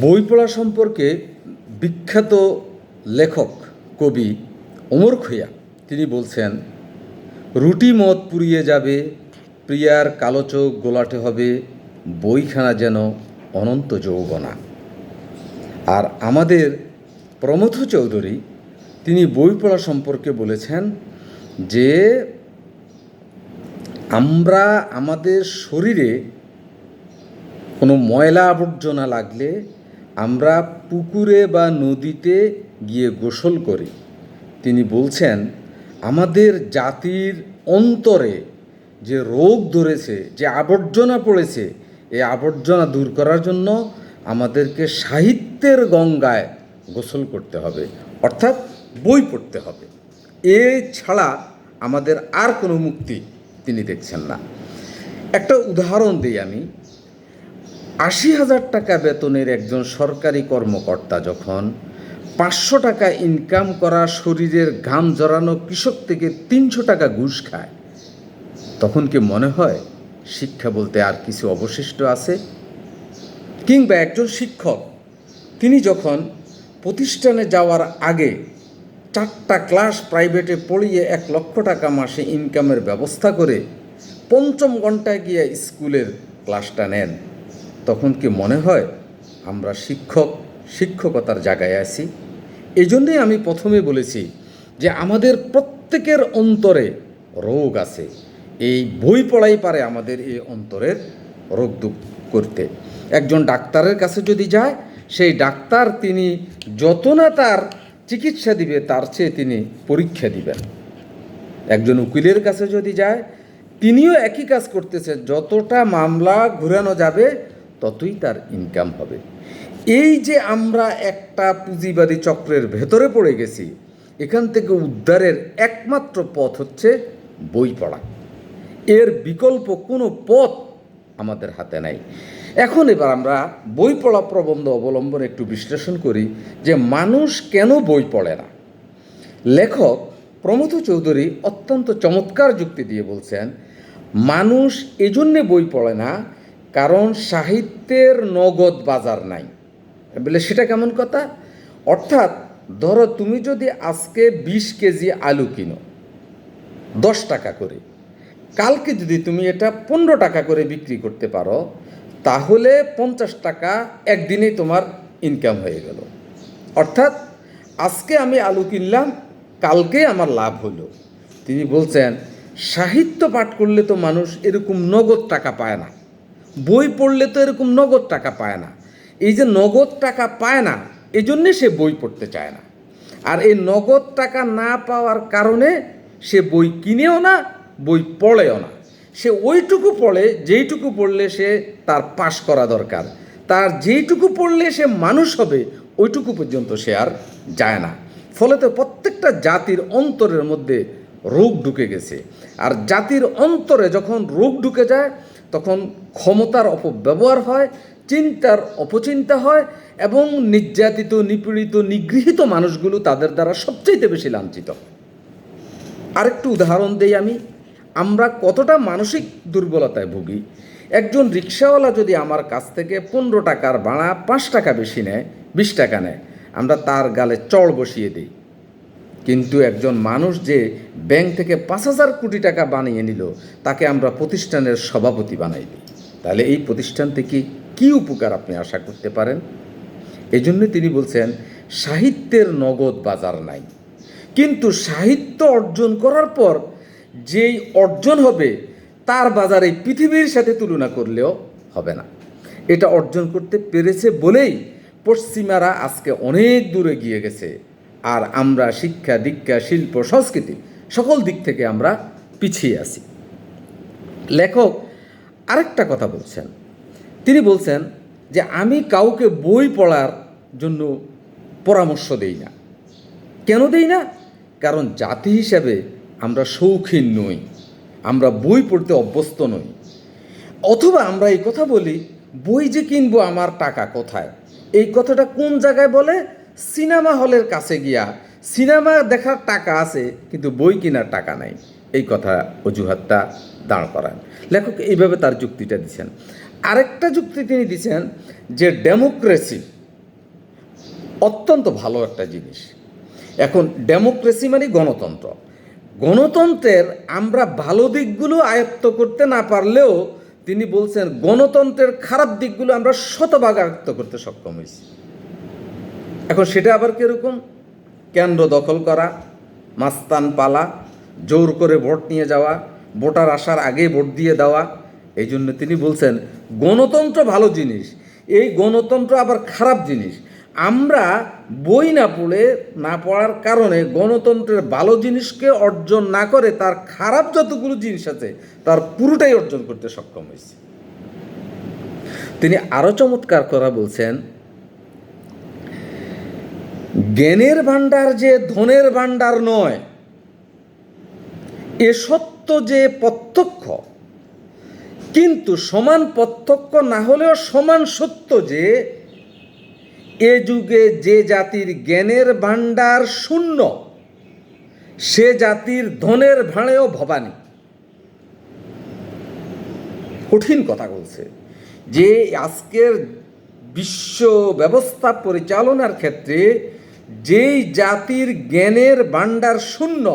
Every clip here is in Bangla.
বই পড়া সম্পর্কে বিখ্যাত লেখক কবি ওমর খৈয়াম তিনি বলছেন, রুটি মদ পুড়িয়ে যাবে, প্রিয়ার কালো চোখ গোলাটে হবে, বইখানা যেন অনন্ত যৌবনা। আর আমাদের প্রমথ চৌধুরী তিনি বই পড়া সম্পর্কে বলেছেন যে আমরা আমাদের শরীরে কোনো ময়লা আবর্জনা লাগলে আমরা পুকুরে বা নদীতে গিয়ে গোসল করি। তিনি বলছেন আমাদের জাতির অন্তরে যে রোগ ধরেছে, যে আবর্জনা পড়েছে, এই আবর্জনা দূর করার জন্য আমাদেরকে সাহিত্যের গঙ্গায় গোসল করতে হবে, অর্থাৎ বই পড়তে হবে। এ ছাড়া আমাদের আর কোনো মুক্তি তিনি দেখছেন না। একটা উদাহরণ দিই আমি। ৮০,০০০ টাকা বেতনের একজন সরকারি কর্মকর্তা যখন ৫০০ টাকা ইনকাম করা শরীরের ঘাম জড়ানো কৃষক থেকে ৩০০ টাকা ঘুষ খায়, তখন কি মনে হয় শিক্ষা বলতে আর কিছু অবশিষ্ট আছে? কিংবা একজন শিক্ষক তিনি যখন প্রতিষ্ঠানে যাওয়ার আগে 4টা ক্লাস প্রাইভেটে পড়িয়ে ১ লক্ষ টাকা মাসে ইনকামের ব্যবস্থা করে ৫ম ঘন্টায় গিয়ে স্কুলের ক্লাসটা নেন, তখন কি মনে হয় আমরা শিক্ষকতার জায়গায় আছি? এই জন্যেই আমি প্রথমে বলেছি যে আমাদের প্রত্যেকের অন্তরে রোগ আছে। এই বই পড়াই পারে আমাদের এই অন্তরের রোগ দূর করতে। একজন ডাক্তারের কাছে যদি যায়, সেই ডাক্তার তিনি যত না তার চিকিৎসা দিবে তার চেয়ে তিনি পরীক্ষা দিবেন। একজন উকিলের কাছে যদি যায়, তিনিও একই কাজ করতেছে, যতটা মামলা ঘুরানো যাবে ততই তার ইনকাম হবে। এই যে আমরা একটা পুঁজিবাদী চক্রের ভেতরে পড়ে গেছি, এখান থেকে উদ্ধারের একমাত্র পথ হচ্ছে বই পড়া। এর বিকল্প কোনো পথ আমাদের হাতে নাই। এখন এবার আমরা বই পড়া প্রবন্ধ অবলম্বন একটু বিশ্লেষণ করি যে মানুষ কেন বই পড়ে না। লেখক প্রমথ চৌধুরী অত্যন্ত চমৎকার যুক্তি দিয়ে বলছেন, মানুষ এজন্যে বই পড়ে না কারণ সাহিত্যের নগদ বাজার নাই। বলে সেটা কেমন কথা? অর্থাৎ ধরো তুমি যদি আজকে ২০ কেজি আলু কিনো ১০ টাকা করে, কালকে যদি তুমি এটা ১৫ টাকা করে বিক্রি করতে পারো, তাহলে ৫০ টাকা একদিনেই তোমার ইনকাম হয়ে গেল। অর্থাৎ আজকে আমি আলু কিনলাম, কালকে আমার লাভ হলো। তিনি বলছেন সাহিত্য পাঠ করলে তো মানুষ এরকম নগদ টাকা পায় না, বই পড়লে তো এরকম নগদ টাকা পায় না। এই যে নগদ টাকা পায় না, এই জন্যে সে বই পড়তে চায় না। আর এই নগদ টাকা না পাওয়ার কারণে সে বই কিনেও না, বই পড়েও না। সে ওইটুকু পড়ে যেইটুকু পড়লে সে তার পাশ করা দরকার, তার যেইটুকু পড়লে সে মানুষ হবে ওইটুকু পর্যন্ত সে আর যায় না। ফলে তো প্রত্যেকটা জাতির অন্তরের মধ্যে রোগ ঢুকে গেছে। আর জাতির অন্তরে যখন রোগ ঢুকে যায়, তখন ক্ষমতার অপব্যবহার হয়, চিন্তার অপচিন্তা হয়, এবং নির্যাতিত, নিপীড়িত, নিগৃহীত মানুষগুলো তাদের দ্বারা সবচেয়ে বেশি লাঞ্ছিত। আরেকটু উদাহরণ দেই আমি। আমরা কতটা মানসিক দুর্বলতায় ভুগি। একজন রিক্সাওয়ালা যদি আমার কাছ থেকে ১৫ টাকার ভাড়া ৫ টাকা বেশি নেয়, ২০ টাকা নেয়, আমরা তার গালে চড় বসিয়ে দিই। কিন্তু একজন মানুষ যে ব্যাংক থেকে ৫,০০০ কোটি টাকা বানিয়ে নিল, তাকে আমরা প্রতিষ্ঠানের সভাপতি বানাই দিই। তাহলে এই প্রতিষ্ঠান থেকে কী উপকার আপনি আশা করতে পারেন? এই জন্য তিনি বলছেন সাহিত্যের নগদ বাজার নাই। কিন্তু সাহিত্য অর্জন করার পর যেই অর্জন হবে, তার বাজারে পৃথিবীর সাথে তুলনা করলেও হবে না। এটা অর্জন করতে পেরেছে বলেই পশ্চিমারা আজকে অনেক দূরে গিয়ে গেছে, আর আমরা শিক্ষা, দীক্ষা, শিল্প, সংস্কৃতি সকল দিক থেকে আমরা পিছিয়ে আছি। লেখক আরেকটা কথা বলছেন। তিনি বলছেন যে আমি কাউকে বই পড়ার জন্য পরামর্শ দেই না। কেন দেই না? কারণ জাতি হিসাবে আমরা শৌখিন নই, আমরা বই পড়তে অভ্যস্ত নই। অথবা আমরা এই কথা বলি, বই যে কিনবো আমার টাকা কোথায়? এই কথাটা কোন জায়গায় বলে? সিনেমা হলের কাছে গিয়া সিনেমা দেখার টাকা আছে কিন্তু বই কেনার টাকা নাই, এই কথা অজুহাতটা দাঁড় করান। লেখক এইভাবে তার যুক্তিটা দিচ্ছেন। আরেকটা যুক্তি তিনি দিচ্ছেন যে ডেমোক্রেসি অত্যন্ত ভালো একটা জিনিস। এখন ডেমোক্রেসি মানে গণতন্ত্র। গণতন্ত্রের আমরা ভালো দিকগুলো আয়ত্ত করতে না পারলেও তিনি বলছেন গণতন্ত্রের খারাপ দিকগুলো আমরা শতভাগ আয়ত্ত করতে সক্ষম হয়েছি। এখন সেটা আবার কীরকম? কেন্দ্র দখল করা, মাস্তান পালা, জোর করে ভোট নিয়ে যাওয়া, ভোটার আসার আগে ভোট দিয়ে দেওয়া। এই জন্য তিনি বলছেন গণতন্ত্র ভালো জিনিস, এই গণতন্ত্র আবার খারাপ জিনিস। আমরা বই না পড়ার কারণে গণতন্ত্রের ভালো জিনিসকে অর্জন না করে তার খারাপ যতগুলো জিনিস আছে তার পুরোটাই অর্জন করতে সক্ষম হয়েছে। তিনি আরও চমৎকার করা বলছেন, জ্ঞানের ভাণ্ডার যে ধনের ভাণ্ডার নয়, এ সত্য যে প্রত্যক্ষ, কিন্তু সমান প্রত্যক্ষ না হলেও সমান সত্য যে এ যুগে যে জাতির জ্ঞানের ভাণ্ডার শূন্য, সে জাতির ধনের ভাঁড়েও ভবানী। কঠিন কথা বলছে যে আজকের বিশ্ব ব্যবস্থা পরিচালনার ক্ষেত্রে যেই জাতির জ্ঞানের ভাণ্ডার শূন্য,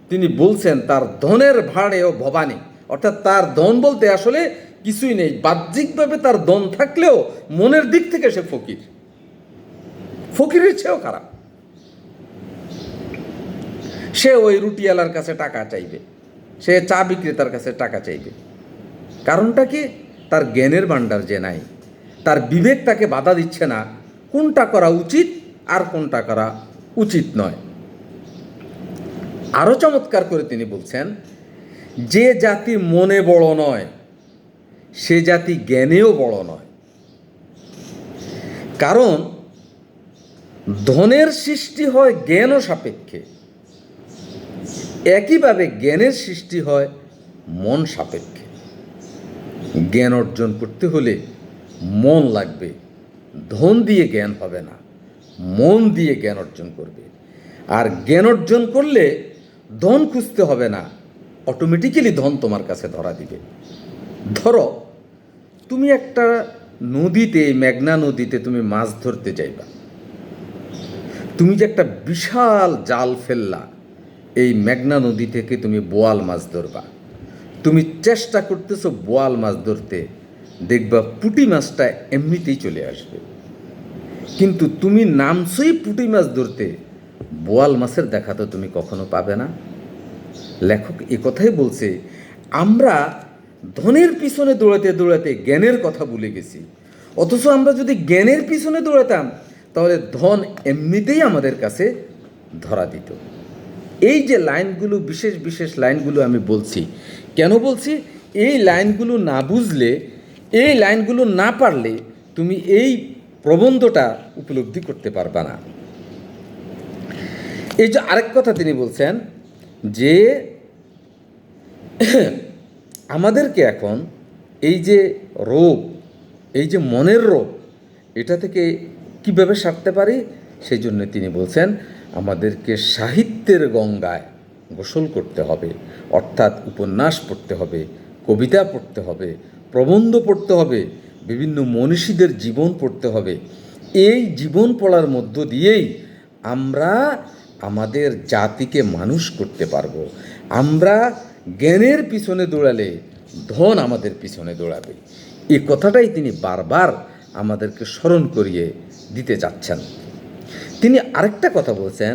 তিনি বলছেন তার ধনের ভাঁড়েও ভবানী। অর্থাৎ তার ধন বলতে আসলে কিছুই নেই, বাহ্যিকভাবে তার ধন থাকলেও মনের দিক থেকে সে ফকির, ফকিরের চেয়েও খারাপ। সে ওই রুটিওয়ালার কাছে টাকা চাইবে, সে চা বিক্রেতার কাছে টাকা চাইবে। কারণটা কি? তার জ্ঞানের ভাণ্ডার যে নাই, তার বিবেক তাকে বাধা দিচ্ছে না কোনটা করা উচিত আর কোনটা করা উচিত নয়। আরও চমৎকার করে তিনি বলছেন, যে জাতি মনে বড় নয় সে জাতি জ্ঞানেও বড় নয়। কারণ ধনের সৃষ্টি হয় জ্ঞানও সাপেক্ষে, একইভাবে জ্ঞানের সৃষ্টি হয় মন সাপেক্ষে। জ্ঞান অর্জন করতে হলে মন লাগবে, ধন দিয়ে জ্ঞান হবে না, মন দিয়ে জ্ঞান অর্জন করবে। আর জ্ঞান অর্জন করলে ধন খুঁজতে হবে না, অটোমেটিক্যালি ধন তোমার কাছে ধরা দিবে। ধরো তুমি একটা নদীতে, মেঘনা নদীতে তুমি মাছ ধরতে যাইবা, তুমি যে একটা বিশাল জাল ফেললা, এই মেঘনা নদী থেকে তুমি বোয়াল মাছ ধরবা, তুমি চেষ্টা করতেছো বোয়াল মাছ ধরতে, দেখবা পুঁটি মাছটা এমনিতেই চলে আসবে। কিন্তু তুমি নামছই পুঁটি মাছ ধরতে, বোয়াল মাছের দেখা তো তুমি কখনো পাবে না। লেখক এ কথাই বলছে, আমরা ধনের পিছনে দৌড়াতে দৌড়াতে জ্ঞানের কথা ভুলে গেছি। অথচ আমরা যদি জ্ঞানের পিছনে দৌড়াতাম তাহলে ধন এমনিতেই আমাদের কাছে ধরা দিত। এই যে লাইনগুলো, বিশেষ বিশেষ লাইনগুলো আমি বলছি, কেন বলছি? এই লাইনগুলো না বুঝলে, এই লাইনগুলো না পারলে তুমি এই প্রবন্ধটা উপলব্ধি করতে পারবে না। এই যে আরেক কথা তিনি বলছেন যে আমাদেরকে এখন এই যে রোগ, এই যে মনের রোগ, এটা থেকে কীভাবে সারতে পারি, সেই জন্য তিনি বলছেন আমাদেরকে সাহিত্যের গঙ্গায় গোসল করতে হবে। অর্থাৎ উপন্যাস পড়তে হবে, কবিতা পড়তে হবে, প্রবন্ধ পড়তে হবে, বিভিন্ন মনীষীদের জীবন পড়তে হবে। এই জীবন পড়ার মধ্য দিয়েই আমরা আমাদের জাতিকে মানুষ করতে পারবো। আমরা জ্ঞানের পিছনে দৌড়ালে ধন আমাদের পিছনে দৌড়াবে। এই কথাটাই তিনি বারবার আমাদেরকে স্মরণ করিয়ে দিতে যাচ্ছেন। তিনি আরেকটা কথা বলছেন,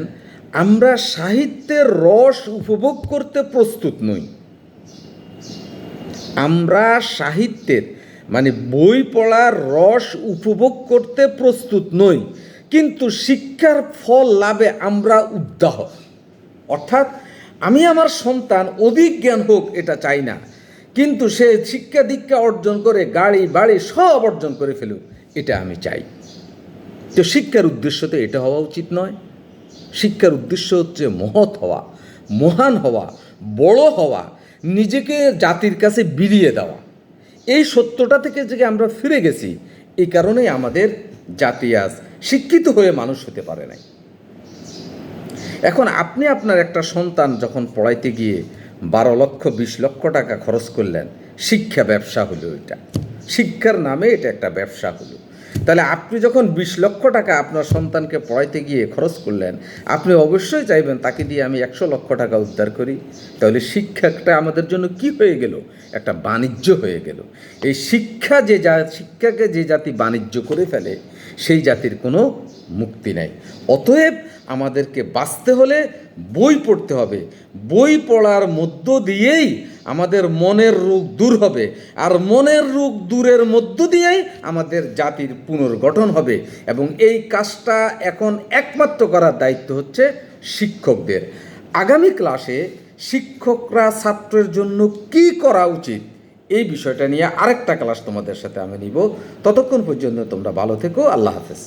আমরা সাহিত্যের রস উপভোগ করতে প্রস্তুত নই। আমরা সাহিত্যের মানে বই পড়ার রস উপভোগ করতে প্রস্তুত নই, কিন্তু শিক্ষার ফল লাভে আমরা উদ্দাহ। অর্থাৎ আমি আমার সন্তান অধিক জ্ঞান হোক এটা চাই না, কিন্তু সে শিক্ষা দীক্ষা অর্জন করে গাড়ি বাড়ি সব অর্জন করে ফেলুক, এটা আমি চাই। তো শিক্ষার উদ্দেশ্য তো এটা হওয়া উচিত নয়। শিক্ষার উদ্দেশ্য হচ্ছে মহৎ হওয়া, মহান হওয়া, বড় হওয়া, নিজেকে জাতির কাছে বিলিয়ে দেওয়া। এই সত্যটা থেকে যে আমরা ফিরে গেছি, এই কারণেই আমাদের জাতি আজ শিক্ষিত হয়ে মানুষ হতে পারে নাই। এখন আপনি আপনার একটা সন্তান যখন পড়াইতে গিয়ে 12 লক্ষ 20 লক্ষ টাকা খরচ করলেন, শিক্ষা ব্যবসা হলো। এটা শিক্ষার নামে এটা একটা ব্যবসা হলো। তাহলে আপনি যখন 20 লক্ষ টাকা আপনার সন্তানকে পড়াইতে গিয়ে খরচ করলেন, আপনি অবশ্যই চাইবেন তাকে দিয়ে আমি 100 লক্ষ টাকা উদ্ধার করি। তাহলে শিক্ষাটা আমাদের জন্য কি হয়ে গেল? একটা বাণিজ্য হয়ে গেল। এই শিক্ষাকে যে জাতি বাণিজ্য করে ফেলে, সেই জাতির কোনো মুক্তি নাই। অতএব আমাদেরকে বাঁচতে হলে বই পড়তে হবে। বই পড়ার মধ্য দিয়েই আমাদের মনের রোগ দূর হবে, আর মনের রোগ দূরের মধ্য দিয়েই আমাদের জাতির পুনর্গঠন হবে। এবং এই কাজটা এখন একমাত্র করার দায়িত্ব হচ্ছে শিক্ষকদের। আগামী ক্লাসে শিক্ষকরা ছাত্রের জন্য কি করা উচিত, এই বিষয়টা নিয়ে আরেকটা ক্লাস তোমাদের সাথে আমি নিব। ততক্ষণ পর্যন্ত তোমরা ভালো থেকো। আল্লাহ হাফেজ।